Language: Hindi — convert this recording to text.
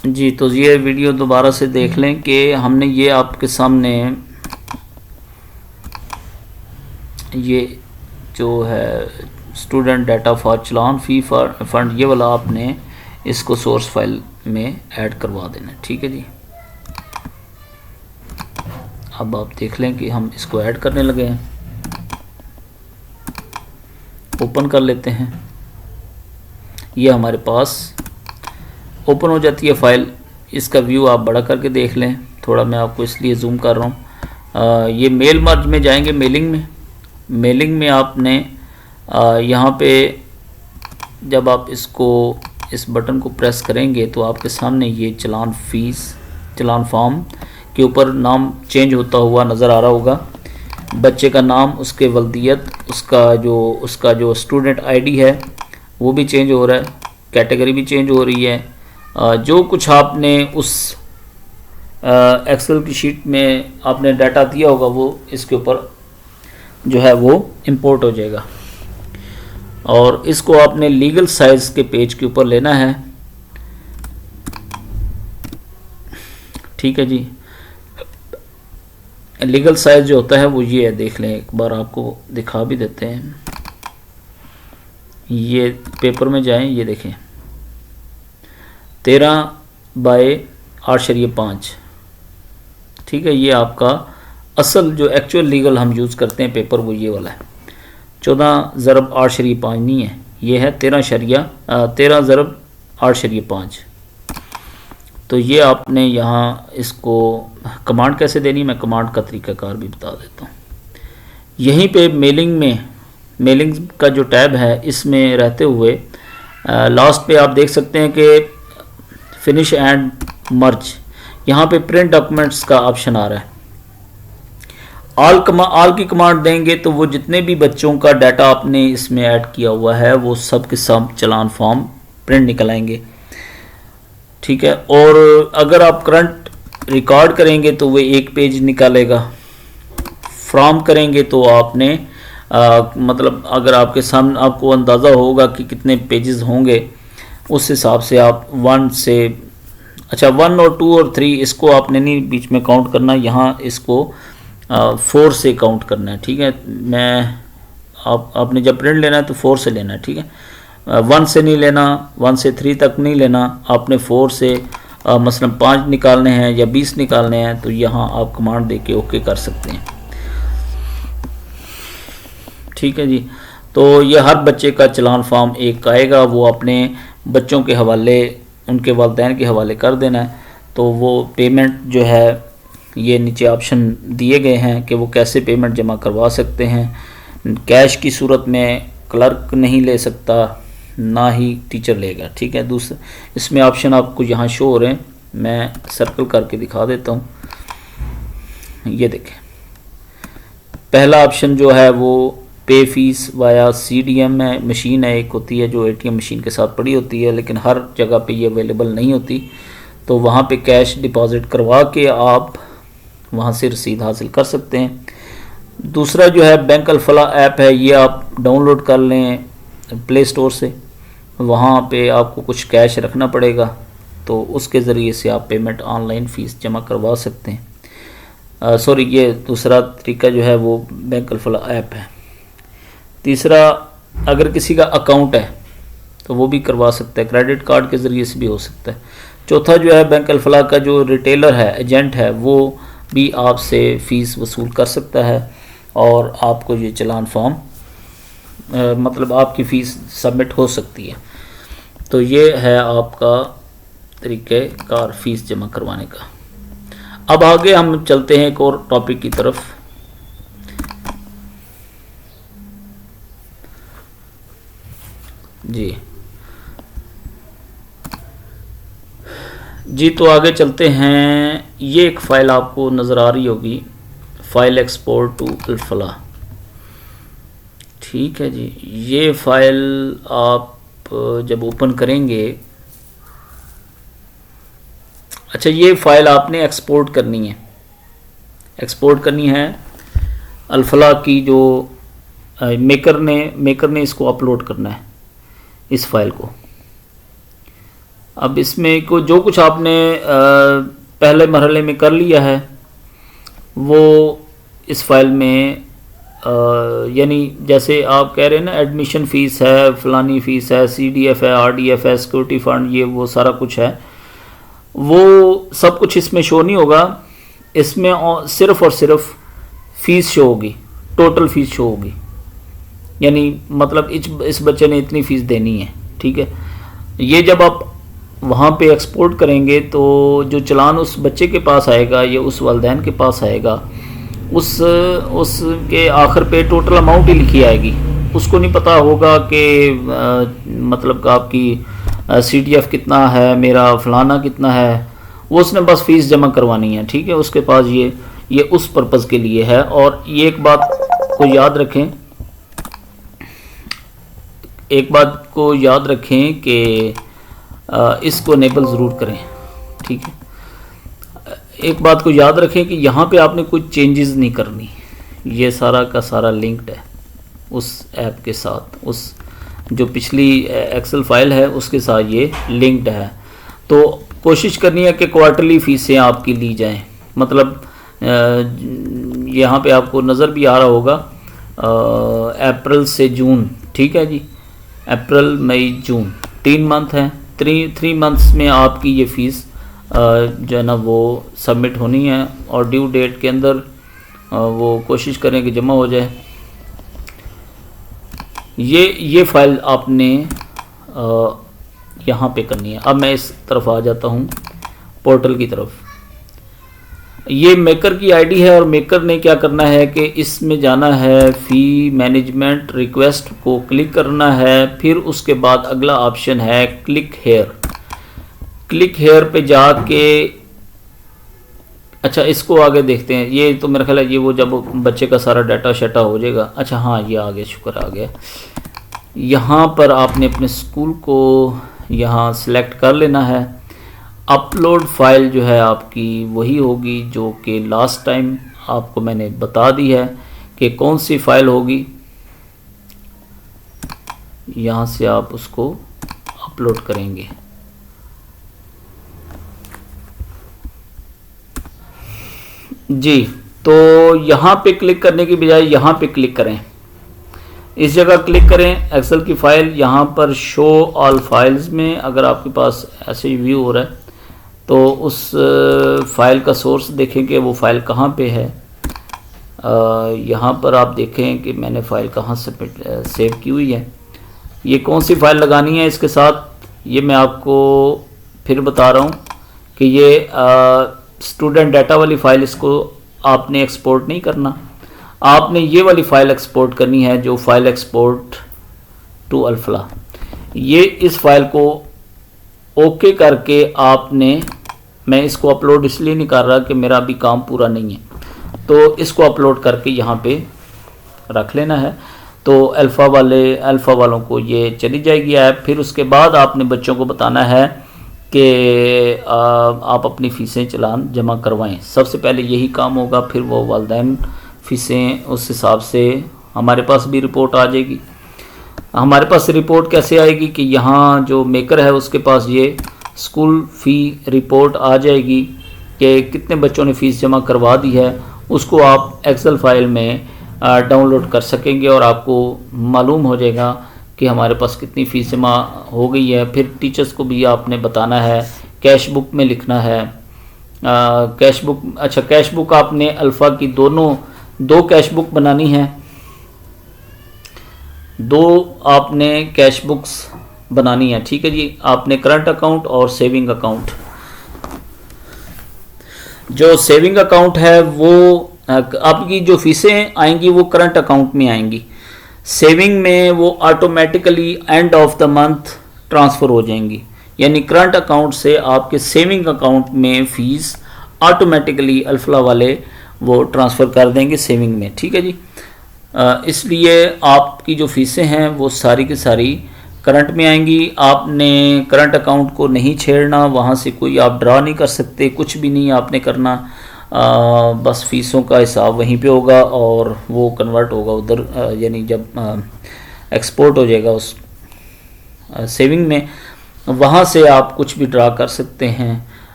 जी, तो ये वीडियो दोबारा से देख लें कि हमने ये आपके सामने ये जो है student data for challan fee for fund, ये वाला आपने इसको सोर्स फाइल में ऐड करवा देना। ठीक है जी, अब आप देख लें कि हम इसको ऐड करने लगे हैं। ओपन कर लेते हैं, ये हमारे पास ओपन हो जाती है फ़ाइल। इसका व्यू आप बड़ा करके देख लें, थोड़ा मैं आपको इसलिए जूम कर रहा हूँ। ये मेल मर्ज में जाएंगे, मेलिंग में आपने यहाँ पे जब आप इस बटन को प्रेस करेंगे तो आपके सामने ये चलान फॉर्म के ऊपर नाम चेंज होता हुआ नज़र आ रहा होगा। बच्चे का नाम, उसके वल्दियत, उसका जो स्टूडेंट आईडी है वो भी चेंज हो रहा है, कैटेगरी भी चेंज हो रही है। जो कुछ आपने उस एक्सेल की शीट में आपने डाटा दिया होगा वो इसके ऊपर जो है वो इंपोर्ट हो जाएगा। और इसको आपने लीगल साइज़ के पेज के ऊपर लेना है। ठीक है जी, लीगल साइज़ जो होता है वो ये है, देख लें एक बार, आपको दिखा भी देते हैं। ये पेपर में जाएं, ये देखें 13/8/5। ठीक है, ये आपका असल जो एक्चुअल लीगल हम यूज़ करते हैं पेपर वो ये वाला है। 14/8/5 नहीं है, ये है 13/8/5। तो ये आपने यहाँ इसको कमांड कैसे देनी, मैं कमांड का तरीक़ाकार भी बता देता हूँ। यहीं पे मेलिंग का जो टैब है इसमें रहते हुए लास्ट पे आप देख सकते हैं कि फिनिश एंड मर्ज, यहाँ पे प्रिंट डॉक्यूमेंट्स का ऑप्शन आ रहा है। ऑल की कमांड देंगे तो वो जितने भी बच्चों का डाटा आपने इसमें ऐड किया हुआ है वो सब के सब चलान फॉर्म प्रिंट निकल आएंगे। ठीक है, और अगर आप करंट रिकॉर्ड करेंगे तो वो एक पेज निकालेगा। फ्रॉम करेंगे तो आपने मतलब अगर आपके सामने आपको अंदाज़ा होगा कि कितने पेजेस होंगे, उस हिसाब से आप 1 और 2 और 3 इसको आपने नहीं बीच में काउंट करना, यहाँ इसको 4 से काउंट करना है। ठीक है, आपने जब प्रिंट लेना है तो 4 से लेना है। ठीक है, 1 से नहीं लेना, 1 से 3 तक नहीं लेना, आपने 4 से मसलन 5 निकालने हैं या 20 निकालने हैं, तो यहाँ आप कमांड दे के ओके कर सकते हैं। ठीक है जी, तो ये हर बच्चे का चलान फॉर्म एक आएगा, वो अपने बच्चों के हवाले, उनके वालिदैन के हवाले कर देना है। तो वो पेमेंट जो है, ये नीचे ऑप्शन दिए गए हैं कि वो कैसे पेमेंट जमा करवा सकते हैं। कैश की सूरत में क्लर्क नहीं ले सकता, ना ही टीचर लेगा। ठीक है, दूसरा इसमें ऑप्शन आपको यहाँ शो हो रहे हैं, मैं सर्कल करके दिखा देता हूँ। ये देखें, पहला ऑप्शन जो है वो पे फीस वाया CDM है, मशीन है, एक होती है जो ATM मशीन के साथ पड़ी होती है, लेकिन हर जगह पे ये अवेलेबल नहीं होती, तो वहाँ पे कैश डिपॉज़िट करवा के आप वहाँ से रसीद हासिल कर सकते हैं। दूसरा जो है बैंक अल-फलाह ऐप है, ये आप डाउनलोड कर लें प्ले स्टोर से, वहाँ पे आपको कुछ कैश रखना पड़ेगा, तो उसके ज़रिए से आप पेमेंट ऑनलाइन फ़ीस जमा करवा सकते हैं। सॉरी, ये दूसरा तरीका जो है वो बैंक अल-फलाह ऐप है। तीसरा, अगर किसी का अकाउंट है तो वो भी करवा सकता है, क्रेडिट कार्ड के ज़रिए से भी हो सकता है। चौथा जो है बैंक अल-फलाह का जो रिटेलर है, एजेंट है, वो भी आपसे फ़ीस वसूल कर सकता है और आपको ये चलान फॉर्म मतलब आपकी फ़ीस सबमिट हो सकती है। तो ये है आपका तरीक़ेकार फ़ीस जमा करवाने का। अब आगे हम चलते हैं एक और टॉपिक की तरफ। जी, तो आगे चलते हैं। ये एक फ़ाइल आपको नज़र आ रही होगी, फ़ाइल एक्सपोर्ट टू अल-फलाह। ठीक है जी, ये फ़ाइल आप जब ओपन करेंगे, अच्छा, ये फ़ाइल आपने एक्सपोर्ट करनी है अल-फलाह की, जो मेकर ने इसको अपलोड करना है, इस फाइल को। अब इसमें को जो कुछ आपने पहले मरहले में कर लिया है वो इस फाइल में यानी जैसे आप कह रहे हैं ना एडमिशन फ़ीस है, फ़लानी फ़ीस है, CDF है, RDF है, सिक्योरिटी फ़ंड, ये वो सारा कुछ है, वो सब कुछ इसमें शो नहीं होगा। इसमें सिर्फ़ और सिर्फ फ़ीस शो होगी, टोटल फ़ीस शो होगी, यानी मतलब इस बच्चे ने इतनी फ़ीस देनी है, ठीक है। ये जब आप वहाँ पे एक्सपोर्ट करेंगे तो जो चालान उस बच्चे के पास आएगा या उस वालिदैन के पास आएगा, उसके आखिर पे टोटल अमाउंट ही लिखी आएगी। उसको नहीं पता होगा कि मतलब का आपकी CDF कितना है, मेरा फलाना कितना है, वो उसने बस फ़ीस जमा करवानी है, ठीक है। उसके पास ये उस पर्पज़ के लिए है। और ये एक बात को याद रखें, कि इसको इनेबल ज़रूर करें, ठीक है। एक बात को याद रखें कि यहाँ पे आपने कोई चेंजेस नहीं करनी, ये सारा का सारा लिंक्ड है उस ऐप के साथ, उस जो पिछली एक्सेल फाइल है उसके साथ ये लिंक्ड है। तो कोशिश करनी है कि क्वार्टरली फ़ीसें आपकी ली जाएं। मतलब यहाँ पे आपको नज़र भी आ रहा होगा अप्रैल से जून, ठीक है जी, अप्रैल मई जून 3 मंथ हैं। 3 मंथ्स में आपकी ये फ़ीस जो है ना वो सबमिट होनी है और ड्यू डेट के अंदर वो कोशिश करें कि जमा हो जाए। ये फ़ाइल आपने यहाँ पे करनी है। अब मैं इस तरफ आ जाता हूँ, पोर्टल की तरफ। ये मेकर की आईडी है और मेकर ने क्या करना है कि इसमें जाना है, फ़ी मैनेजमेंट रिक्वेस्ट को क्लिक करना है, फिर उसके बाद अगला ऑप्शन है क्लिक हेयर। क्लिक हेयर पे जाके अच्छा इसको आगे देखते हैं। ये तो मेरा ख्याल है ये वो जब बच्चे का सारा डाटा शाटा हो जाएगा। अच्छा हाँ ये आ गया, शुक्र आ गया। यहाँ पर आपने अपने स्कूल को यहाँ सिलेक्ट कर लेना है। अपलोड फाइल जो है आपकी वही होगी जो कि लास्ट टाइम आपको मैंने बता दी है कि कौन सी फाइल होगी। यहाँ से आप उसको अपलोड करेंगे। जी, तो यहाँ पे क्लिक करने की बजाय यहाँ पे क्लिक करें, इस जगह क्लिक करें। एक्सेल की फ़ाइल यहाँ पर शो ऑल फाइल्स में अगर आपके पास ऐसे ही व्यू हो रहा है तो उस फाइल का सोर्स देखें कि वो फाइल कहाँ पे है। यहाँ पर आप देखें कि मैंने फ़ाइल कहाँ से सेव की हुई है। ये कौन सी फ़ाइल लगानी है इसके साथ ये मैं आपको फिर बता रहा हूँ कि ये स्टूडेंट डाटा वाली फ़ाइल, इसको आपने एक्सपोर्ट नहीं करना, आपने ये वाली फ़ाइल एक्सपोर्ट करनी है जो फाइल एक्सपोर्ट टू अल्फला। ये इस फाइल को ओके करके आपने, मैं इसको अपलोड इसलिए नहीं कर रहा कि मेरा अभी काम पूरा नहीं है, तो इसको अपलोड करके यहाँ पे रख लेना है। तो अल्फ़ा वालों को ये चली जाएगी ऐप। फिर उसके बाद आपने बच्चों को बताना है कि आप अपनी फ़ीसें चालान जमा करवाएं। सबसे पहले यही काम होगा, फिर वो वालिदैन फ़ीसें उस हिसाब से हमारे पास भी रिपोर्ट आ जाएगी। हमारे पास रिपोर्ट कैसे आएगी कि यहाँ जो मेकर है उसके पास ये स्कूल फ़ी रिपोर्ट आ जाएगी कि कितने बच्चों ने फ़ीस जमा करवा दी है। उसको आप एक्सेल फाइल में डाउनलोड कर सकेंगे और आपको मालूम हो जाएगा कि हमारे पास कितनी फ़ीस जमा हो गई है। फिर टीचर्स को भी आपने बताना है, कैश बुक में लिखना है। कैश बुक, अच्छा कैश बुक आपने अल्फ़ा की दो कैश बुक बनानी है, 2 आपने कैश बुक्स बनानी है, ठीक है जी। आपने करंट अकाउंट और सेविंग अकाउंट, जो सेविंग अकाउंट है वो आपकी जो फीसें आएंगी वो करंट अकाउंट में आएंगी। सेविंग में वो automatically end of the month transfer हो जाएंगी, यानी करंट अकाउंट से आपके सेविंग अकाउंट में फ़ीस ऑटोमेटिकली अल्फला वाले वो ट्रांसफ़र कर देंगे सेविंग में, ठीक है जी। इसलिए आपकी जो फ़ीसें हैं वो सारी की सारी करंट में आएंगी। आपने करंट अकाउंट को नहीं छेड़ना, वहाँ से कोई आप ड्रा नहीं कर सकते, कुछ भी नहीं आपने करना। बस फ़ीसों का हिसाब वहीं पे होगा और वो कन्वर्ट होगा उधर, यानी जब एक्सपोर्ट हो जाएगा उस सेविंग में वहाँ से आप कुछ भी ड्रा कर सकते हैं।